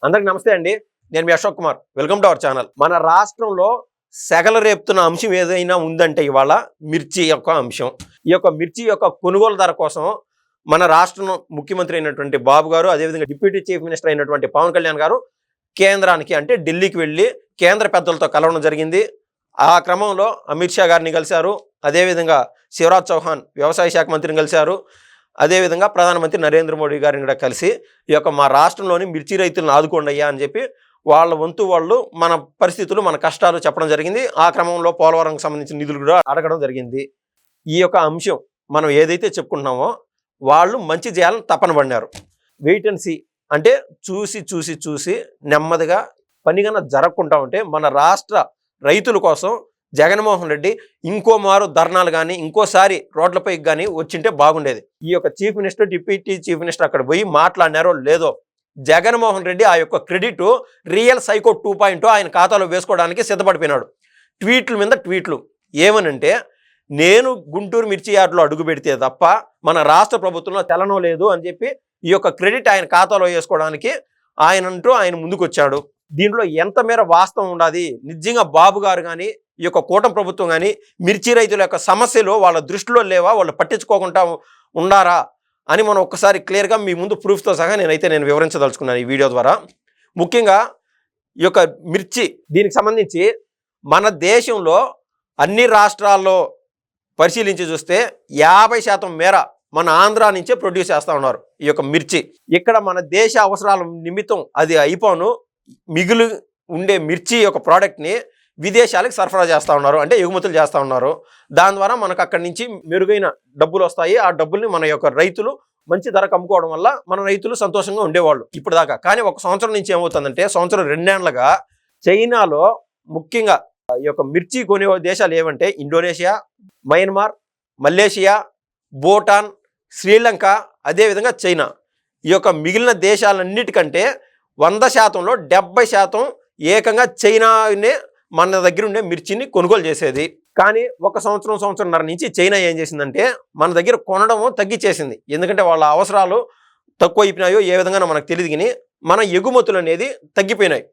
అందరికి నమస్తే అండి. నేను మీ Ashok Kumar. Welcome to our channel. మన రాష్ట్రంలో సెగలు రేపుతున్న అంశం ఏదైనా ఉందంటే ఇవాళ మిర్చి యొక్క అంశం. ఈ యొక్క మిర్చి యొక్క కొనుగోలు ధర కోసం మన రాష్ట్రం ముఖ్యమంత్రి అయినటువంటి బాబు గారు, అదేవిధంగా డిప్యూటీ చీఫ్ మినిస్టర్ అయినటువంటి పవన్ కళ్యాణ్ గారు కేంద్రానికి అంటే ఢిల్లీకి వెళ్ళి కేంద్ర పెద్దలతో కలవడం జరిగింది. ఆ క్రమంలో అమిత్ షా గారిని కలిశారు. అదేవిధంగా శివరాజ్ చౌహాన్ వ్యవసాయ శాఖ మంత్రిని కలిశారు. అదేవిధంగా ప్రధానమంత్రి నరేంద్ర మోడీ గారిని కూడా కలిసి ఈ యొక్క మా రాష్ట్రంలోని మిర్చి రైతులను ఆదుకోండి అయ్యా అని చెప్పి వాళ్ళ వంతు వాళ్ళు మన పరిస్థితులు, మన కష్టాలు చెప్పడం జరిగింది. ఆ క్రమంలో పోలవరంకి సంబంధించిన నిధులు కూడా అడగడం జరిగింది. ఈ యొక్క అంశం మనం ఏదైతే చెప్పుకుంటున్నామో వాళ్ళు మంచి చేయాలని తపన పడినారు. వెయిట్ అండ్ సీ అంటే చూసి చూసి చూసి నెమ్మదిగా పనిగన జరగకుండా ఉంటే మన రాష్ట్ర రైతుల కోసం జగన్మోహన్ రెడ్డి ఇంకో మారు ధర్నాలు కానీ ఇంకోసారి రోడ్లపైకి కానీ వచ్చింటే బాగుండేది. ఈ యొక్క chief minister, deputy chief minister అక్కడ పోయి మాట్లాడినారో లేదో, జగన్మోహన్ రెడ్డి ఆ యొక్క క్రెడిట్ రియల్ సైకో 2.0 ఆయన ఖాతాలో వేసుకోవడానికి సిద్ధపడిపోయినాడు. ట్వీట్ల మీద ట్వీట్లు ఏమనంటే, నేను గుంటూరు మిర్చి యార్డులో అడుగు పెడితే తప్ప మన రాష్ట్ర ప్రభుత్వంలో తెలనం లేదు అని చెప్పి ఈ యొక్క క్రెడిట్ ఆయన ఖాతాలో వేసుకోవడానికి ఆయన ముందుకొచ్చాడు. దీంట్లో ఎంత మేర వాస్తవం ఉండాలి, నిజంగా బాబు గారు కానీ ఈ యొక్క కూటమి ప్రభుత్వం కానీ మిర్చి రైతుల యొక్క సమస్యలు వాళ్ళ దృష్టిలో లేవా, వాళ్ళు పట్టించుకోకుండా ఉండారా అని మనం ఒక్కసారి క్లియర్గా మీ ముందు ప్రూఫ్తో సహా నేను వివరించదలుచుకున్నాను ఈ వీడియో ద్వారా. ముఖ్యంగా ఈ యొక్క మిర్చి దీనికి సంబంధించి మన దేశంలో అన్ని రాష్ట్రాల్లో పరిశీలించి చూస్తే 50% మేర మన ఆంధ్ర నుంచే ప్రొడ్యూస్ చేస్తూ ఉన్నారు ఈ యొక్క మిర్చి. ఇక్కడ మన దేశ అవసరాల నిమిత్తం అది అయిపోను మిగులు ఉండే మిర్చి యొక్క ప్రోడక్ట్ని విదేశాలకు సరఫరా చేస్తూ ఉన్నారు, అంటే ఎగుమతులు చేస్తూ ఉన్నారు. దాని ద్వారా మనకు అక్కడి నుంచి మెరుగైన డబ్బులు వస్తాయి. ఆ డబ్బుల్ని మన యొక్క రైతులు మంచి ధరకు అమ్ముకోవడం వల్ల మన రైతులు సంతోషంగా ఉండేవాళ్ళు ఇప్పుడు దాకా. కానీ ఒక సంవత్సరం నుంచి ఏమవుతుందంటే, సంవత్సరం 2 ఏళ్లుగా చైనాలో ముఖ్యంగా ఈ యొక్క మిర్చి కొనే దేశాలు ఏమంటే Indonesia, Myanmar, Malaysia, Bhutan, Sri Lanka, అదేవిధంగా చైనా. ఈ యొక్క మిగిలిన దేశాలన్నిటికంటే 100%లో 70% ఏకంగా చైనానే మన దగ్గర ఉండే మిర్చిని కొనుగోలు చేసేది. కానీ ఒక సంవత్సరంన్నర నుంచి చైనా ఏం చేసిందంటే మన దగ్గర కొనడం తగ్గించేసింది. ఎందుకంటే వాళ్ళ అవసరాలు తక్కువ అయిపోయినాయో ఏ విధంగా మనకు తెలియదు, కానీ మన ఎగుమతులు అనేది తగ్గిపోయినాయి.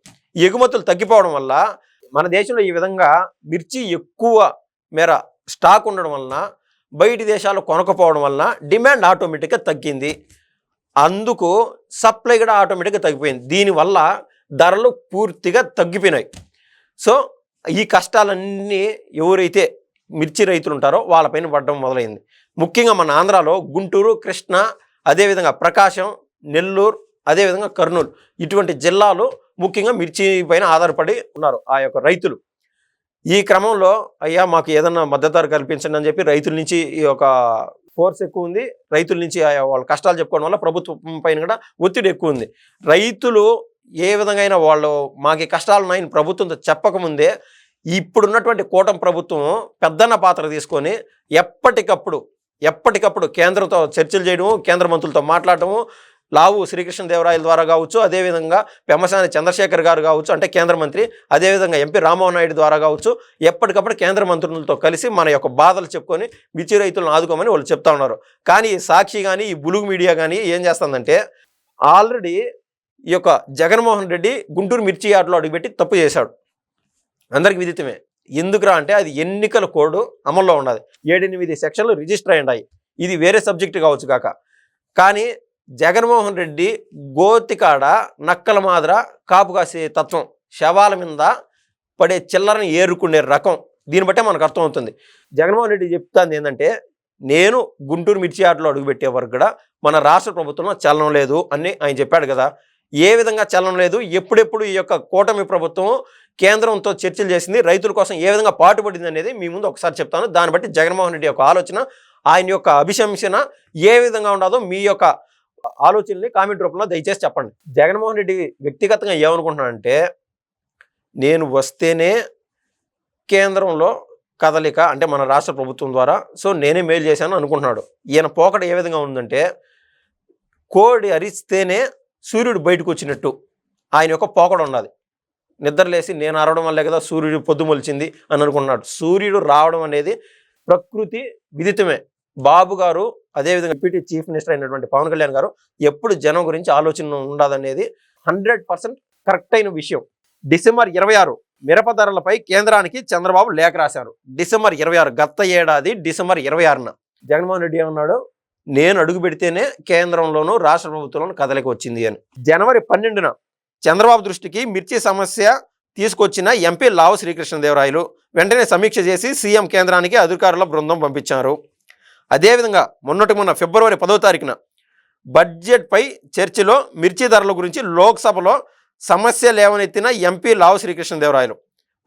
ఎగుమతులు తగ్గిపోవడం వల్ల మన దేశంలో ఈ విధంగా మిర్చి ఎక్కువ మేర స్టాక్ ఉండడం వలన బయటి దేశాలు కొనకపోవడం వలన డిమాండ్ ఆటోమేటిక్గా తగ్గింది. అందుకు సప్లై కూడా ఆటోమేటిక్గా తగ్గిపోయింది. దీనివల్ల ధరలు పూర్తిగా తగ్గిపోయినాయి. సో ఈ కష్టాలన్నీ ఎవరైతే మిర్చి రైతులు ఉంటారో వాళ్ళపైన పడడం మొదలైంది. ముఖ్యంగా మన ఆంధ్రాలో గుంటూరు, కృష్ణా, అదేవిధంగా ప్రకాశం, నెల్లూరు, అదేవిధంగా కర్నూలు ఇటువంటి జిల్లాలు ముఖ్యంగా మిర్చి పైన ఆధారపడి ఉన్నారు ఆ యొక్క రైతులు. ఈ క్రమంలో అయ్యా మాకు ఏదన్నా మద్దతు ధర కల్పించండి అని చెప్పి రైతుల నుంచి ఈ యొక్క ఫోర్స్ ఎక్కువ ఉంది. రైతుల నుంచి వాళ్ళ కష్టాలు చెప్పుకోవడం వల్ల ప్రభుత్వం పైన కూడా ఒత్తిడి ఎక్కువ ఉంది. రైతులు ఏ విధంగా అయినా వాళ్ళు మాకు కష్టాలు ఉన్నాయని ప్రభుత్వంతో చెప్పకముందే ఇప్పుడున్నటువంటి కూటమి ప్రభుత్వం పెద్దన్న పాత్ర తీసుకొని ఎప్పటికప్పుడు కేంద్రంతో చర్చలు చేయడము, కేంద్ర మంత్రులతో మాట్లాడటము, లావు శ్రీకృష్ణదేవరాయల ద్వారా కావచ్చు, అదేవిధంగా పెమ్మసాని చంద్రశేఖర్ గారు కావచ్చు అంటే కేంద్ర మంత్రి, అదేవిధంగా ఎంపీ రామ్మోహన్ నాయుడు ద్వారా కావచ్చు, ఎప్పటికప్పుడు కేంద్ర మంత్రులతో కలిసి మన యొక్క బాధలు చెప్పుకొని మిర్చి రైతులను ఆదుకోమని వాళ్ళు చెప్తా ఉన్నారు. కానీ సాక్షి కానీ ఈ బులుగు మీడియా కానీ ఏం చేస్తుందంటే, ఆల్రెడీ ఈ యొక్క జగన్మోహన్ రెడ్డి గుంటూరు మిర్చి యార్డులో అడుగుపెట్టి తప్పు చేశాడు, అందరికి విదితమే. ఎందుకురా అంటే అది ఎన్నికల కోడ్ అమల్లో ఉన్నది. 7-8 సెక్షన్లు రిజిస్టర్ అయ్యాయి. ఇది వేరే సబ్జెక్టు కావచ్చు కాక, కానీ జగన్మోహన్ రెడ్డి గోతికాడ నక్కల మాదిర కాపు కాసే తత్వం, శవాల మీద పడే చిల్లరని ఏరుకునే రకం. దీన్ని బట్టే మనకు అర్థమవుతుంది. జగన్మోహన్ రెడ్డి చెప్తాంది ఏంటంటే, నేను గుంటూరు మిర్చి యార్డులో అడుగుపెట్టే వరకు కూడా మన రాష్ట్ర ప్రభుత్వంలో చలనం లేదు అని ఆయన చెప్పాడు కదా. ఏ విధంగా చలనం లేదు, ఎప్పుడెప్పుడు ఈ యొక్క కూటమి ప్రభుత్వం కేంద్రంతో చర్చలు చేసింది, రైతుల కోసం ఏ విధంగా పాటుపడింది అనేది మీ ముందు ఒకసారి చెప్తాను. దాన్ని బట్టి జగన్మోహన్ రెడ్డి యొక్క ఆలోచన, ఆయన యొక్క అభిశంసన ఏ విధంగా ఉండదో మీ యొక్క ఆలోచనని కామెంట్ రూపంలో దయచేసి చెప్పండి. జగన్మోహన్ రెడ్డి వ్యక్తిగతంగా ఏమనుకుంటున్నాడంటే, నేను వస్తేనే కేంద్రంలో కదలిక అంటే మన రాష్ట్ర ప్రభుత్వం ద్వారా సో నేనే మేలు చేశాను అనుకుంటున్నాడు. ఈయన పోకడ ఏ విధంగా ఉందంటే, కోడి అరిస్తేనే సూర్యుడు బయటకు వచ్చినట్టు ఆయన యొక్క పోకడ ఉన్నది. నిద్రలేసి నేను అరవడం వల్లే కదా సూర్యుడు పొద్దు మొలిచింది అని అనుకుంటున్నాడు. సూర్యుడు రావడం అనేది ప్రకృతి విదితమే. బాబు గారు అదేవిధంగా డిప్యూటీ చీఫ్ మినిస్టర్ అయినటువంటి పవన్ కళ్యాణ్ గారు ఎప్పుడు జనం గురించి ఆలోచన ఉండదనేది 100% కరెక్ట్ అయిన విషయం. డిసెంబర్ 26 మిరప ధరలపై కేంద్రానికి చంద్రబాబు లేఖ రాశారు. డిసెంబర్ 26 గత ఏడాది డిసెంబర్ 26న జగన్మోహన్ రెడ్డి ఏమన్నాడు, నేను అడుగు పెడితేనే కేంద్రంలోనూ రాష్ట్ర ప్రభుత్వంలోనూ కదలిక వచ్చింది అని. జనవరి 12న చంద్రబాబు దృష్టికి మిర్చి సమస్య తీసుకొచ్చిన ఎంపీ లావు శ్రీకృష్ణదేవరాయలు వెంటనే సమీక్ష చేసి సీఎం కేంద్రానికి అధికారుల బృందం పంపించారు. అదేవిధంగా మొన్న ఫిబ్రవరి 10వ తారీఖున బడ్జెట్పై చర్చలో మిర్చి ధరల గురించి లోక్సభలో సమస్య లేవనెత్తిన ఎంపీ లావు శ్రీకృష్ణదేవరాయలు.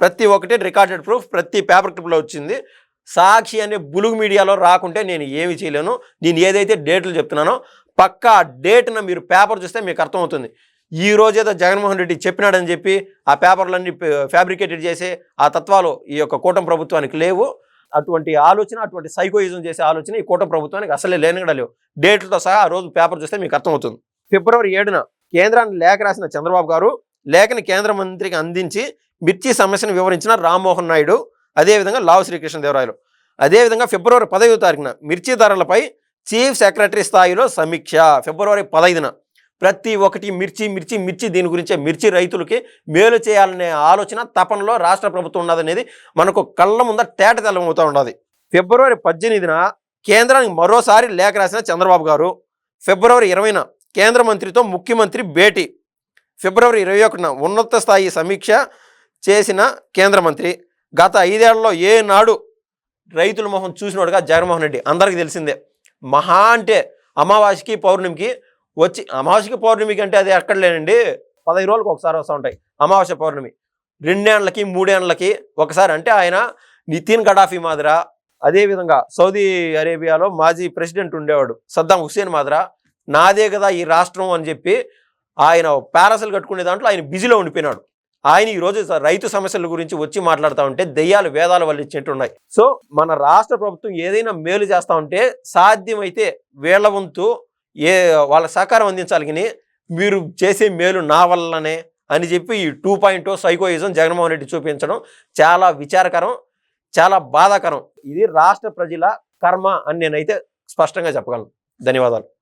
ప్రతి ఒక్కటి రికార్డెడ్ ప్రూఫ్, ప్రతి పేపర్ క్లిప్లో వచ్చింది. సాక్షి అనే బులుగు మీడియాలో రాకుంటే నేను ఏమి చేయలేను. నేను ఏదైతే డేట్లు చెప్తున్నానో పక్కా ఆ డేట్ను మీరు పేపర్ చూస్తే మీకు అర్థమవుతుంది. ఈ రోజేదో జగన్మోహన్ రెడ్డి చెప్పినాడని చెప్పి ఆ పేపర్లన్నీ ఫ్యాబ్రికేటెడ్ చేసే ఆ తత్వాలు ఈ యొక్క కూటమి ప్రభుత్వానికి లేవు. అటువంటి ఆలోచన, అటువంటి సైకోయిజం చేసే ఆలోచన ఈ కూటమి ప్రభుత్వానికి అసలే లేనిగడ లేవు. డేట్లతో సహా ఆ రోజు పేపర్ చూస్తే మీకు అర్థమవుతుంది. ఫిబ్రవరి 7న కేంద్రానికి లేఖ రాసిన చంద్రబాబు గారు లేఖని కేంద్ర మంత్రికి అందించి మిర్చి సమస్యను వివరించిన రామ్మోహన్ నాయుడు, అదేవిధంగా లావు శ్రీకృష్ణదేవరాయలు. అదేవిధంగా ఫిబ్రవరి 15వ తారీఖున మిర్చి ధరలపై చీఫ్ సెక్రటరీ స్థాయిలో సమీక్ష. ఫిబ్రవరి 15న ప్రతి ఒక్కటి మిర్చి దీని గురించే. మిర్చి రైతులకి మేలు చేయాలనే ఆలోచన తపనలో రాష్ట్ర ప్రభుత్వం ఉన్నదనేది మనకు కళ్ళ ముందర తేట తెల్లమవుతూ ఉన్నది. ఫిబ్రవరి 18న కేంద్రానికి మరోసారి లేఖ రాసిన చంద్రబాబు గారు. ఫిబ్రవరి 20న కేంద్ర మంత్రితో ముఖ్యమంత్రి భేటీ. ఫిబ్రవరి 21న ఉన్నత స్థాయి సమీక్ష చేసిన కేంద్ర మంత్రి. గత 5 ఏళ్లలో ఏనాడు రైతుల మొహం చూసినోడుగా జగన్మోహన్ రెడ్డి అందరికీ తెలిసిందే. మహా అంటే అమావాస్యకి పౌర్ణమికి వచ్చి, అమావాస్యకి పౌర్ణమికి అంటే అది ఎక్కడ లేనండి, 15 రోజులకు ఒకసారి వస్తూ ఉంటాయి అమావాస్య పౌర్ణమి. 2 ఏళ్ళకి 3 ఏళ్ళకి ఒకసారి. అంటే ఆయన నితిన్ గడాఫీ మాదిర, అదేవిధంగా సౌదీ అరేబియాలో మాజీ ప్రెసిడెంట్ ఉండేవాడు సద్దాం హుస్సేన్ మాదిర, నాదే కదా ఈ రాష్ట్రం అని చెప్పి ఆయన ప్యారసలు కట్టుకునే దాంట్లో ఆయన బిజీలో ఉండిపోయినాడు. ఆయన ఈరోజు రైతు సమస్యల గురించి వచ్చి మాట్లాడుతూ ఉంటే దెయ్యాలు వేదాలు వల్లించేట్టు ఉన్నాయి. సో మన రాష్ట్ర ప్రభుత్వం ఏదైనా మేలు చేస్తూ ఉంటే సాధ్యమైతే వీళ్ళ వంతు వాళ్ళ సహకారం అందించాలి. కానీ మీరు చేసే మేలు నా వల్లనే అని చెప్పి ఈ 2.0 సైకోయిజం జగన్మోహన్ రెడ్డి చూపించడం చాలా విచారకరం, చాలా బాధాకరం. ఇది రాష్ట్ర ప్రజల కర్మ అని నేనైతే స్పష్టంగా చెప్పగలను. ధన్యవాదాలు.